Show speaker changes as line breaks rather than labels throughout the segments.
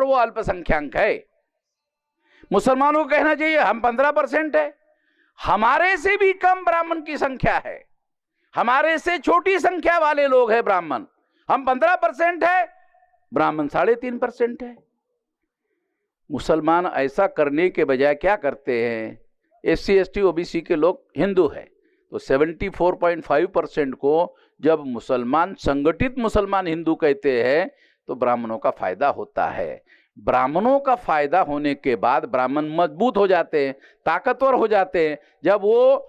और वो अल्पसंख्यक है। मुसलमानों को कहना चाहिए हम 15% है, हमारे से भी कम ब्राह्मण की संख्या है, हमारे से छोटी संख्या वाले लोग हैं ब्राह्मण, हम 15% है, ब्राह्मण 3.5% है। मुसलमान ऐसा करने के बजाय क्या करते हैं, SC ST OBC के लोग हिंदू है तो 74.5% को जब मुसलमान संगठित मुसलमान हिंदू कहते हैं तो ब्राह्मणों का फायदा होता है। ब्राह्मणों का फायदा होने के बाद ब्राह्मण मजबूत हो जाते हैं, ताकतवर हो जाते हैं। जब वो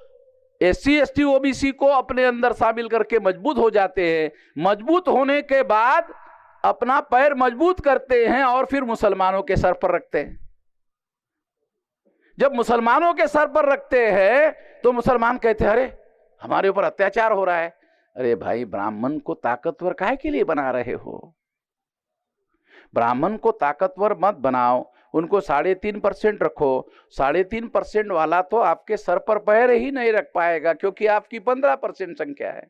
SC ST OBC को अपने अंदर शामिल करके मजबूत हो जाते हैं, मजबूत होने के बाद अपना पैर मजबूत करते हैं और फिर मुसलमानों के सर पर रखते हैं। जब मुसलमानों के सर पर रखते हैं तो मुसलमान कहते हैं अरे हमारे ऊपर अत्याचार हो रहा है। अरे भाई, ब्राह्मण को ताकतवर काहे के लिए बना रहे हो? ब्राह्मण को ताकतवर मत बनाओ, उनको 3.5% रखो। 3.5% वाला तो आपके सर पर पैर ही नहीं रख पाएगा क्योंकि आपकी 15% संख्या है।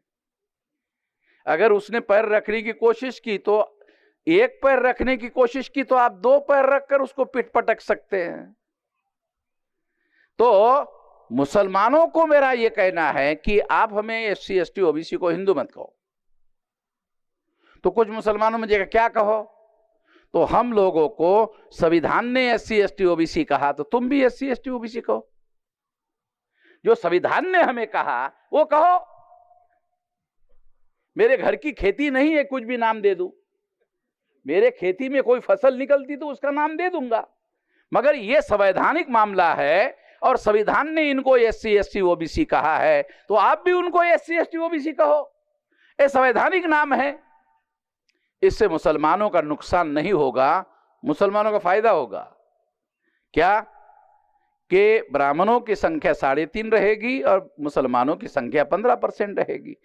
अगर उसने पैर रखने की कोशिश की तो एक पैर रखने की कोशिश की तो आप 2 पैर रखकर उसको पीठ पटक सकते हैं। तो मुसलमानों को मेरा यह कहना है कि आप हमें SC ST OBC को हिंदू मत कहो। तो कुछ मुसलमानों में क्या कहो, तो हम लोगों को संविधान ने SC ST OBC कहा तो तुम भी SC ST OBC कहो। जो संविधान ने हमें कहा वो कहो। मेरे घर की खेती नहीं है, कुछ भी नाम दे दूं। मेरे खेती में कोई फसल निकलती तो उसका नाम दे दूंगा, मगर यह संवैधानिक मामला है और संविधान ने इनको SC ST OBC कहा है तो आप भी उनको SC ST OBC कहो। ये संवैधानिक नाम है। इससे मुसलमानों का नुकसान नहीं होगा, मुसलमानों का फायदा होगा। क्या कि ब्राह्मणों की संख्या 3.5 रहेगी और मुसलमानों की संख्या 15% रहेगी।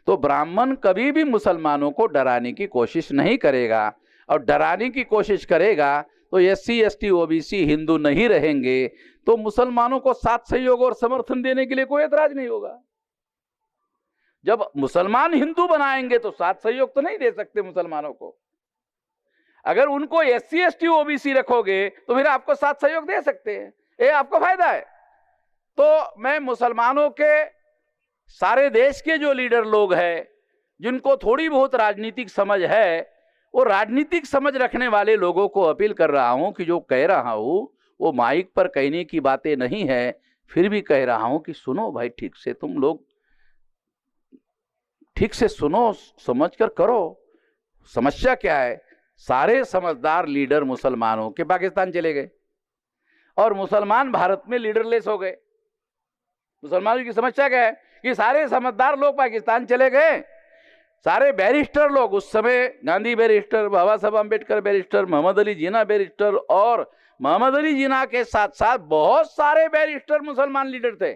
तो ब्राह्मण कभी भी मुसलमानों को डराने की कोशिश नहीं करेगा, और डराने की कोशिश करेगा तो SC ST OBC हिंदू नहीं रहेंगे तो मुसलमानों को साथ सहयोग और समर्थन देने के लिए कोई एतराज नहीं होगा। जब मुसलमान हिंदू बनाएंगे तो साथ सहयोग तो नहीं दे सकते मुसलमानों को। अगर उनको SC ST OBC रखोगे तो फिर आपको साथ सहयोग दे सकते हैं, ये आपको फायदा है। तो मैं मुसलमानों के सारे देश के जो लीडर लोग हैं जिनको थोड़ी बहुत राजनीतिक समझ है, वो राजनीतिक समझ रखने वाले लोगों को अपील कर रहा हूं कि जो कह रहा हूं वो माइक पर कहने की बातें नहीं है, फिर भी कह रहा हूं कि सुनो भाई, ठीक से तुम लोग ठीक से सुनो, समझकर करो। समस्या क्या है? सारे समझदार लीडर मुसलमानों के पाकिस्तान चले गए और मुसलमान भारत में लीडरलेस हो गए। मुसलमानों की समस्या क्या है कि सारे समझदार लोग पाकिस्तान चले गए। सारे बैरिस्टर लोग, उस समय गांधी बैरिस्टर, बाबा साहब अम्बेडकर बैरिस्टर, मोहम्मद अली जिन्ना बैरिस्टर, और मोहम्मद अली जिन्ना के साथ साथ बहुत सारे बैरिस्टर मुसलमान लीडर थे।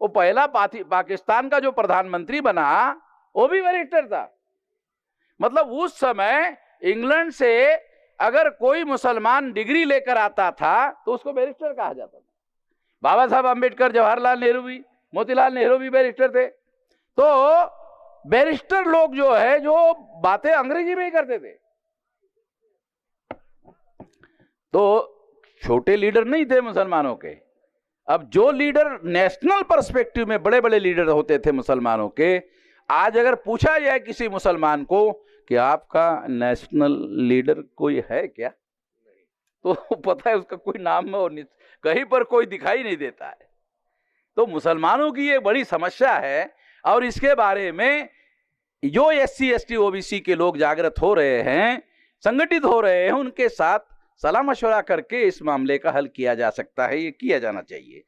वो पहला पाकिस्तान का जो प्रधानमंत्री बना वो भी बैरिस्टर था। मतलब उस समय इंग्लैंड से अगर कोई मुसलमान डिग्री लेकर आता था तो उसको बैरिस्टर कहा जाता था। बाबा साहब अम्बेडकर, जवाहरलाल नेहरू भी, मोतीलाल नेहरू भी बैरिस्टर थे। तो बैरिस्टर लोग जो है जो बातें अंग्रेजी में ही करते थे, तो छोटे लीडर नहीं थे मुसलमानों के। अब जो लीडर नेशनल पर्सपेक्टिव में बड़े बड़े लीडर होते थे मुसलमानों के, आज अगर पूछा जाए किसी मुसलमान को कि आपका नेशनल लीडर कोई है क्या, तो पता है उसका कोई नाम और कहीं पर कोई दिखाई नहीं देता है। तो मुसलमानों की ये बड़ी समस्या है और इसके बारे में जो SC ST OBC के लोग जागृत हो रहे हैं, संगठित हो रहे हैं, उनके साथ सलाह मशवरा करके इस मामले का हल किया जा सकता है, ये किया जाना चाहिए।